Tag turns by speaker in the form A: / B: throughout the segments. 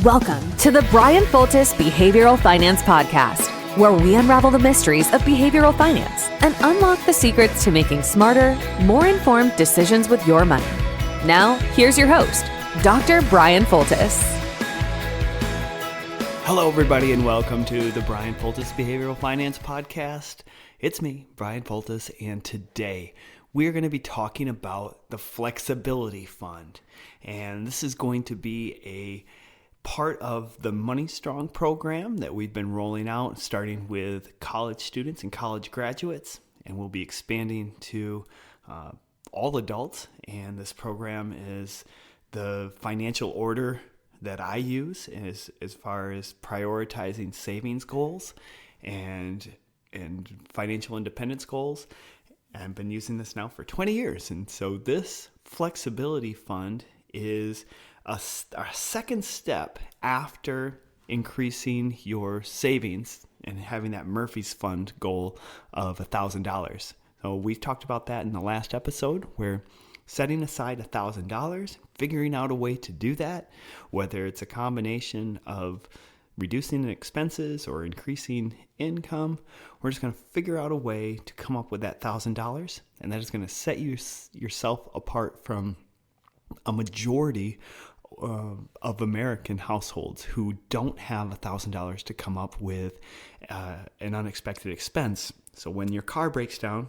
A: Welcome to the Bryan Foltice Behavioral Finance Podcast, where we unravel the mysteries of behavioral finance and unlock the secrets to making smarter, more informed decisions with your money. Now, here's your host, Dr. Bryan Foltice.
B: Hello, everybody, and welcome to the Bryan Foltice Behavioral Finance Podcast. It's me, Bryan Foltice, and today we're going to be talking about the Flexibility Fund. And this is going to be a part of the Money Strong program that we've been rolling out, starting with college students and college graduates, and we'll be expanding to all adults. And this program is the financial order that I use as far as prioritizing savings goals and financial independence goals. I've been using this now for 20 years. And so this Flexibility Fund is a second step after increasing your savings and having that Murphy's Fund goal of $1,000. So we've talked about that in the last episode, where setting aside $1,000, figuring out a way to do that, whether it's a combination of reducing expenses or increasing income, we're just going to figure out a way to come up with that $1,000, and that is going to set yourself apart from a majority of American households who don't have $1,000 to come up with an unexpected expense. So when your car breaks down,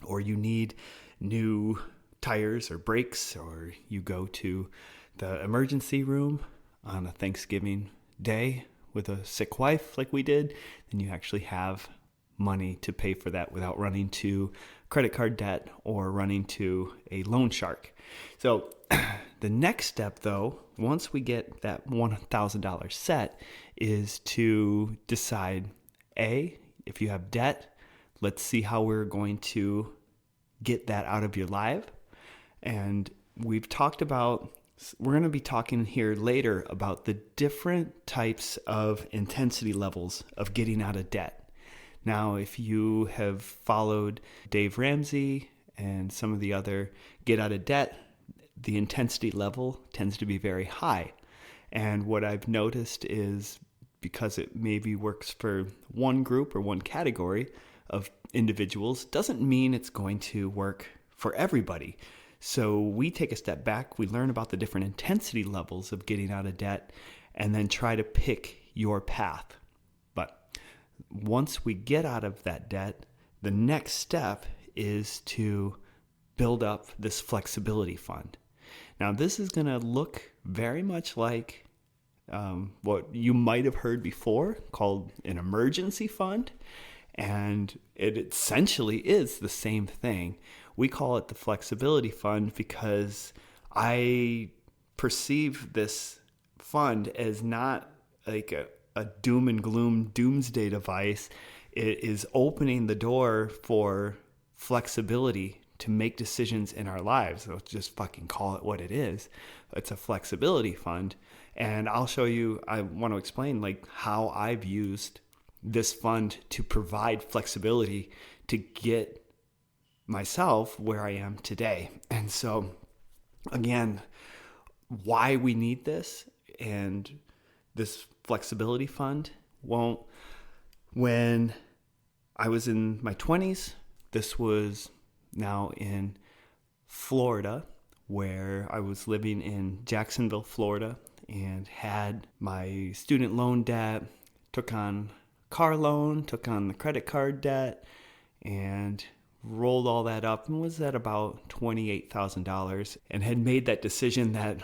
B: or you need new tires or brakes, or you go to the emergency room on a Thanksgiving day with a sick wife like we did, then you actually have money to pay for that without running to credit card debt or running to a loan shark. So the next step, though, once we get that $1,000 set, is to decide, A, if you have debt, let's see how we're going to get that out of your life. And we're going to be talking here later about the different types of intensity levels of getting out of debt. Now, if you have followed Dave Ramsey and some of the other get out of debt, the intensity level tends to be very high. And what I've noticed is, because it maybe works for one group or one category of individuals, doesn't mean it's going to work for everybody. So we take a step back, we learn about the different intensity levels of getting out of debt, and then try to pick your path. But once we get out of that debt, the next step is to build up this flexibility fund. Now, this is going to look very much like what you might have heard before called an emergency fund, and it essentially is the same thing. We call it the flexibility fund because I perceive this fund as not like a doom and gloom doomsday device. It is opening the door for flexibility to make decisions in our lives. So just fucking call it what it is. It's a flexibility fund. And I'll show you, I want to explain like how I've used this fund to provide flexibility to get myself where I am today. And so again, why we need this and this flexibility fund. Well, when I was in my 20s, this was now in Florida, where I was living in Jacksonville, Florida, and had my student loan debt, took on car loan, took on the credit card debt, and rolled all that up and was at about $28,000, and had made that decision that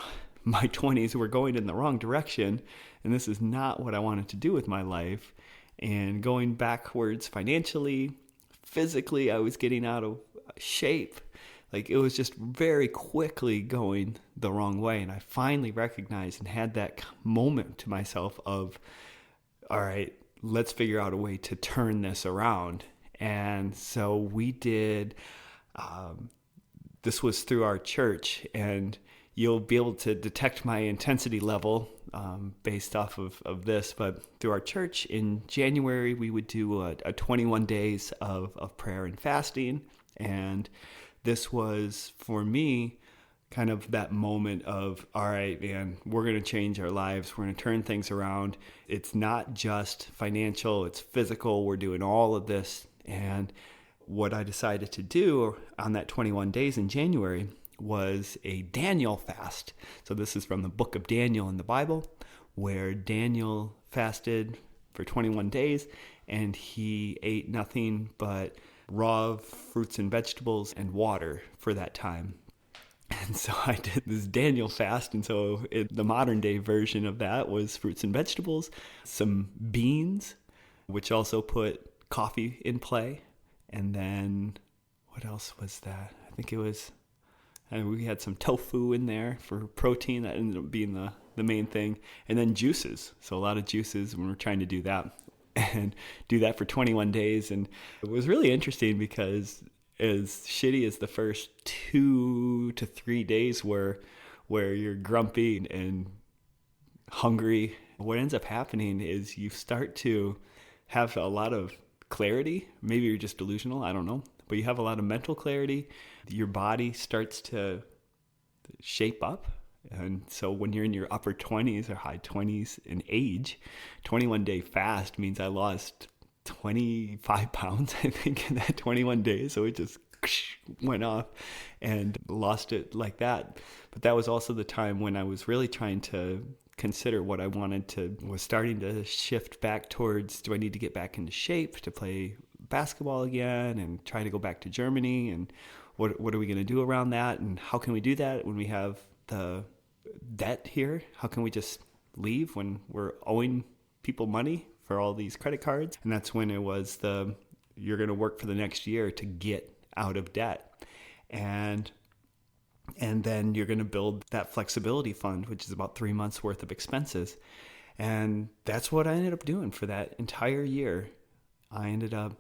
B: my 20s were going in the wrong direction, and this is not what I wanted to do with my life. And going backwards financially, physically, I was getting out of shape. Like, it was just very quickly going the wrong way. And I finally recognized and had that moment to myself of, all right, let's figure out a way to turn this around. And so we did, this was through our church, and you'll be able to detect my intensity level based off of this. But through our church in January, we would do a 21 days of prayer and fasting. And this was, for me, kind of that moment of, all right, man, we're going to change our lives. We're going to turn things around. It's not just financial, it's physical. We're doing all of this. And what I decided to do on that 21 days in January was a Daniel fast. So this is from the book of Daniel in the Bible, where Daniel fasted for 21 days and he ate nothing but raw fruits and vegetables and water for that time. And so I did this Daniel fast. And so the modern day version of that was fruits and vegetables, some beans, which also put coffee in play. And then what else was that? I think it was, we had some tofu in there for protein. That ended up being the main thing. And then juices. So a lot of juices when we're trying to do that and do that for 21 days. And it was really interesting because as shitty as the first 2 to 3 days were, where you're grumpy and hungry, what ends up happening is you start to have a lot of clarity. Maybe you're just delusional, I don't know. But you have a lot of mental clarity. Your body starts to shape up. And so when you're in your upper 20s or high 20s in age, 21-day fast means I lost 25 pounds, I think, in that 21 days. So it just went off and lost it like that. But that was also the time when I was really trying to consider what I was starting to shift back towards, do I need to get back into shape to play basketball again and try to go back to Germany? And what are we going to do around that? And how can we do that when we have the debt here? How can we just leave when we're owing people money for all these credit cards? And that's when it was you're going to work for the next year to get out of debt. And then you're going to build that flexibility fund, which is about 3 months worth of expenses. And that's what I ended up doing for that entire year. I ended up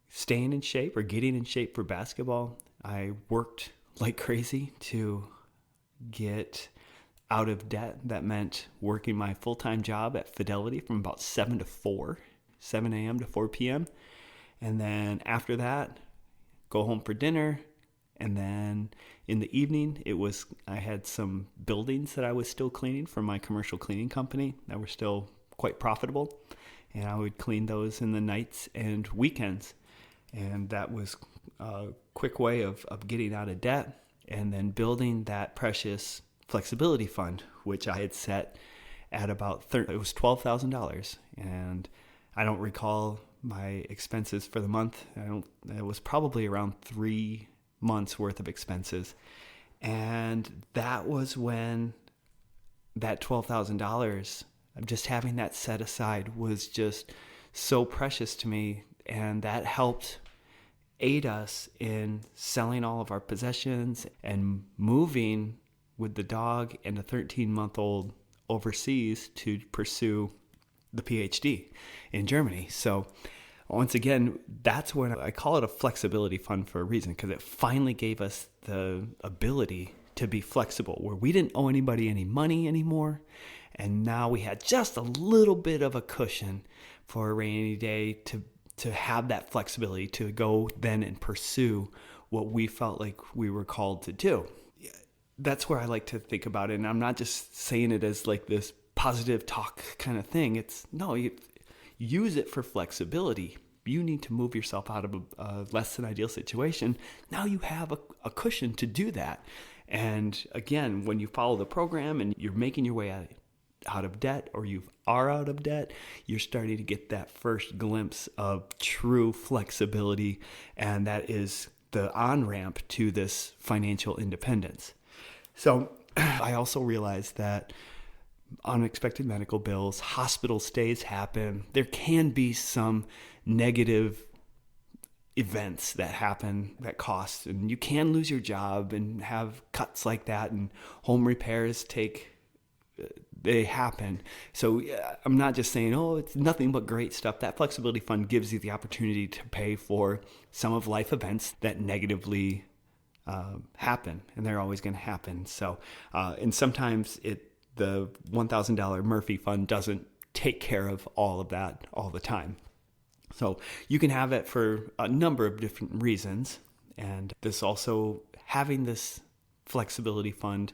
B: staying in shape or getting in shape for basketball. I worked like crazy to get out of debt. That meant working my full-time job at Fidelity from about 7 a.m. to 4 p.m. And then after that, go home for dinner. And then in the evening, I had some buildings that I was still cleaning for my commercial cleaning company that were still quite profitable. And I would clean those in the nights and weekends. And that was a quick way of getting out of debt and then building that precious flexibility fund, which I had set at about it was $12,000. And I don't recall my expenses for the month. It was probably around 3 months worth of expenses. And that was when that $12,000, just having that set aside was just so precious to me. And that helped aid us in selling all of our possessions and moving with the dog and a 13-month-old overseas to pursue the PhD in Germany. So once again, that's when I call it a flexibility fund for a reason, because it finally gave us the ability to be flexible, where we didn't owe anybody any money anymore. And now we had just a little bit of a cushion for a rainy day to have that flexibility to go then and pursue what we felt like we were called to do. That's where I like to think about it. And I'm not just saying it as like this positive talk kind of thing. It's no, you use it for flexibility. You need to move yourself out of a less than ideal situation. Now you have a cushion to do that. And again, when you follow the program and you're making your way out of debt, or you are out of debt, you're starting to get that first glimpse of true flexibility. And that is the on-ramp to this financial independence. So I also realized that unexpected medical bills, hospital stays happen. There can be some negative events that happen that cost, and you can lose your job and have cuts like that, and home repairs they happen. So I'm not just saying, oh, it's nothing but great stuff. That flexibility fund gives you the opportunity to pay for some of life events that negatively happen, and they're always going to happen. So, and sometimes the $1,000 Murphy fund doesn't take care of all of that all the time. So you can have it for a number of different reasons. And this also, having this flexibility fund,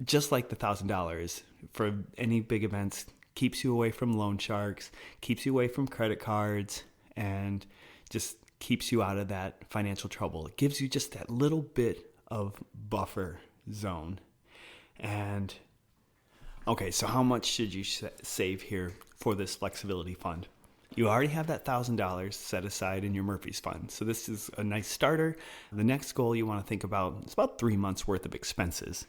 B: just like the $1,000 for any big events, keeps you away from loan sharks, keeps you away from credit cards, and just keeps you out of that financial trouble. It gives you just that little bit of buffer zone. And okay, so how much should you save here for this flexibility fund? You already have that $1,000 set aside in your Murphy's fund. So this is a nice starter. The next goal you want to think about is about 3 months worth of expenses.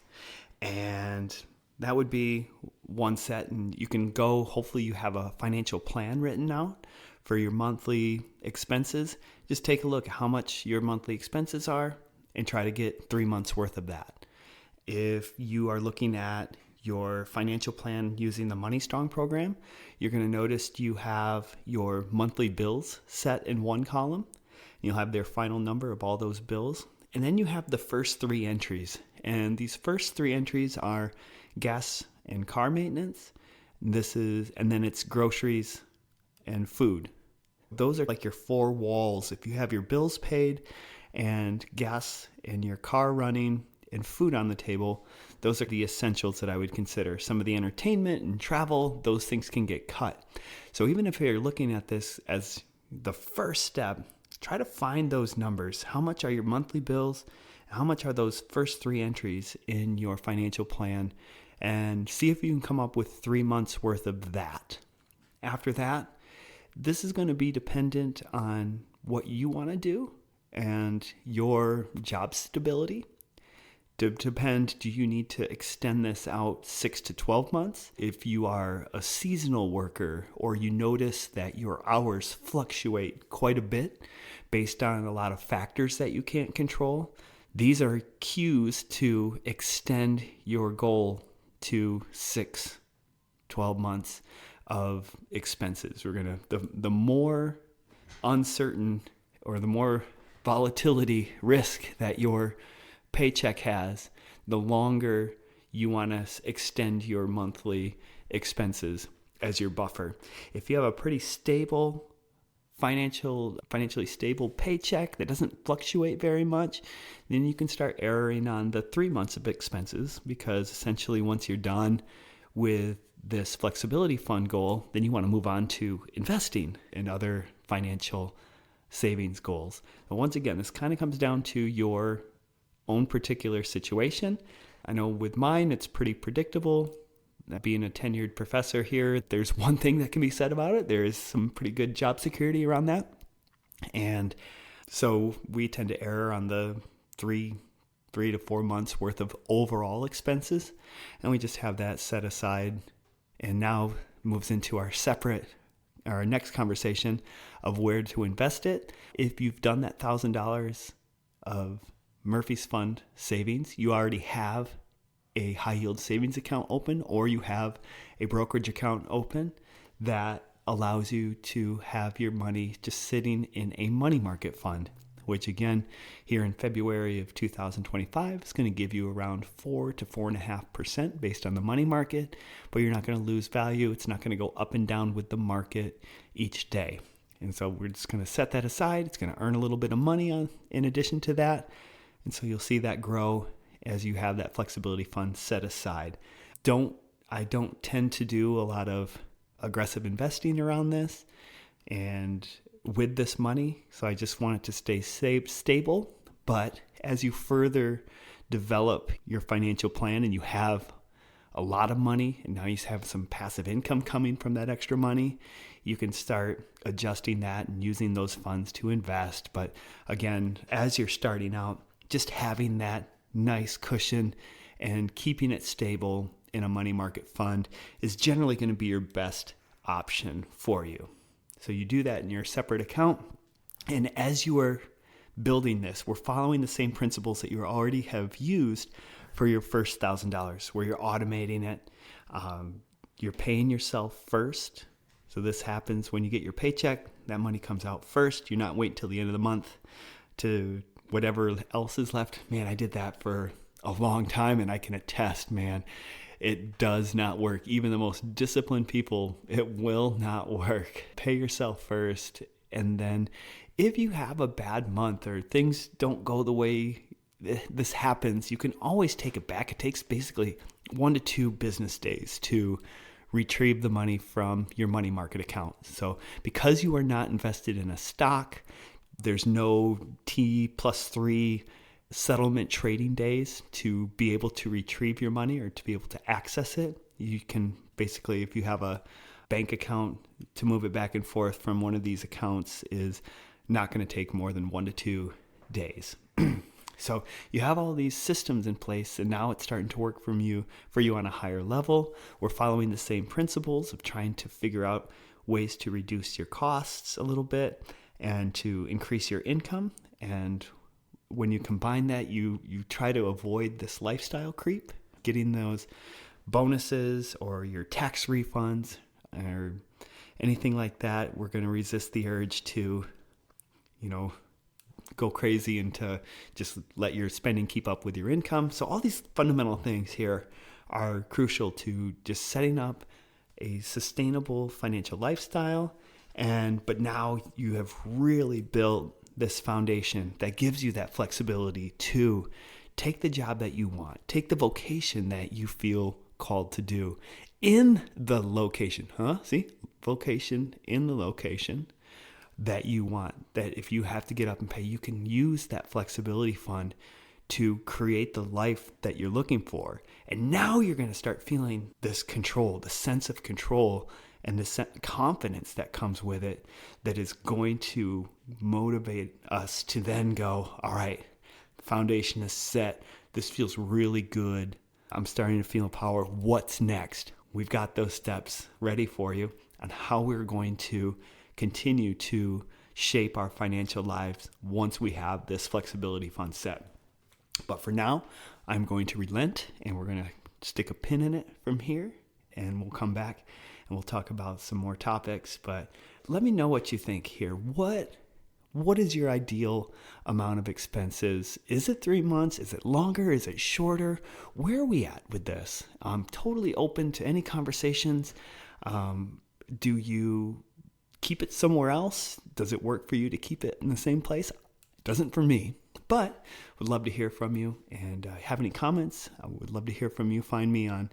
B: And that would be one set. And you can go, hopefully you have a financial plan written out for your monthly expenses. Just take a look at how much your monthly expenses are and try to get 3 months worth of that. If you are looking at your financial plan using the Money Strong program, you're going to notice you have your monthly bills set in one column. You'll have their final number of all those bills. And then you have the first 3 entries. And these first 3 entries are gas and car maintenance. And then it's groceries and food. Those are like your 4 walls. If you have your bills paid and gas and your car running and food on the table, those are the essentials that I would consider. Some of the entertainment and travel, those things can get cut. So even if you're looking at this as the first step, try to find those numbers. How much are your monthly bills? How much are those first 3 entries in your financial plan? And see if you can come up with 3 months worth of that. After that, this is going to be dependent on what you want to do and your job stability. Do you need to extend this out 6 to 12 months? If you are a seasonal worker or you notice that your hours fluctuate quite a bit based on a lot of factors that you can't control, these are cues to extend your goal to 6, 12 months of expenses. The more uncertain or the more volatility risk that your paycheck has, the longer you want to extend your monthly expenses as your buffer. If you have a pretty stable financially stable paycheck that doesn't fluctuate very much, then you can start erring on the 3 months of expenses, because essentially once you're done with this flexibility fund goal, then you want to move on to investing and other financial savings goals. But once again, this kind of comes down to your own particular situation. I know with mine, it's pretty predictable. Being a tenured professor here, there's one thing that can be said about it. There is some pretty good job security around that. And so we tend to err on the 3 to 4 months worth of overall expenses. And we just have that set aside. And now moves into our next conversation of where to invest it. If you've done that $1,000 of Murphy's Fund savings, you already have a high yield savings account open, or you have a brokerage account open that allows you to have your money just sitting in a money market fund, which again, here in February of 2025 is going to give you around 4 to 4.5% based on the money market, but you're not going to lose value. It's not going to go up and down with the market each day. And so we're just going to set that aside. It's going to earn a little bit of money in addition to that. And so you'll see that grow as you have that flexibility fund set aside. I don't tend to do a lot of aggressive investing around this and with this money. So I just want it to stay stable. But as you further develop your financial plan and you have a lot of money and now you have some passive income coming from that extra money, you can start adjusting that and using those funds to invest. But again, as you're starting out, just having that nice cushion and keeping it stable in a money market fund is generally going to be your best option for you. So you do that in your separate account. And as you are building this, we're following the same principles that you already have used for your first $1,000, where you're automating it. You're paying yourself first. So this happens when you get your paycheck. That money comes out first. You're not waiting till the end of the month to whatever else is left. Man, I did that for a long time, and I can attest, man, it does not work. Even the most disciplined people, it will not work. Pay yourself first, and then if you have a bad month or things don't go the way this happens, you can always take it back. It takes basically 1 to 2 business days to retrieve the money from your money market account. So because you are not invested in a stock, there's no T+3 settlement trading days to be able to retrieve your money or to be able to access it. You can basically, if you have a bank account, to move it back and forth from one of these accounts is not going to take more than 1 to 2 days. So you have all these systems in place, and now it's starting to work for you on a higher level. We're following the same principles of trying to figure out ways to reduce your costs a little bit and to increase your income. And when you combine that, you try to avoid this lifestyle creep, getting those bonuses or your tax refunds or anything like that. We're going to resist the urge to, go crazy and to just let your spending keep up with your income. So all these fundamental things here are crucial to just setting up a sustainable financial lifestyle. But now you have really built this foundation that gives you that flexibility to take the job that you want, take the vocation that you feel called to do in the location, vocation in the location that you want. That if you have to get up and pay, you can use that flexibility fund to create the life that you're looking for. And now you're going to start feeling this control, the sense of control and the confidence that comes with it, that is going to motivate us to then go, all right, foundation is set. This feels really good. I'm starting to feel power. What's next? We've got those steps ready for you on how we're going to continue to shape our financial lives once we have this flexibility fund set. But for now, I'm going to relent, and we're going to stick a pin in it from here, and we'll come back and we'll talk about some more topics. But let me know what you think here. What is your ideal amount of expenses? Is it 3 months? Is it longer? Is it shorter? Where are we at with this? I'm totally open to any conversations. Do you keep it somewhere else? Does it work for you to keep it in the same place? It doesn't for me, but would love to hear from you. And have any comments? I would love to hear from you. Find me on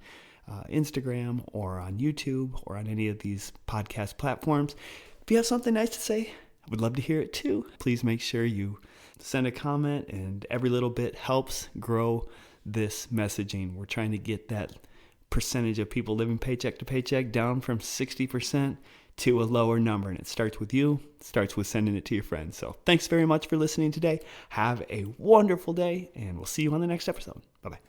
B: Instagram or on YouTube or on any of these podcast platforms. If you have something nice to say, I would love to hear it too. Please make sure you send a comment, and every little bit helps grow this messaging. We're trying to get that percentage of people living paycheck to paycheck down from 60% to a lower number. And it starts with you. It starts with sending it to your friends. So thanks very much for listening today. Have a wonderful day, and we'll see you on the next episode. Bye-bye.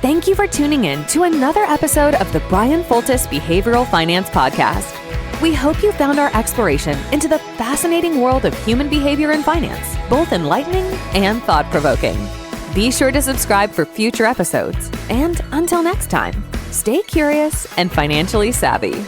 A: Thank you for tuning in to another episode of the Bryan Foltice Behavioral Finance Podcast. We hope you found our exploration into the fascinating world of human behavior and finance both enlightening and thought-provoking. Be sure to subscribe for future episodes. And until next time, stay curious and financially savvy.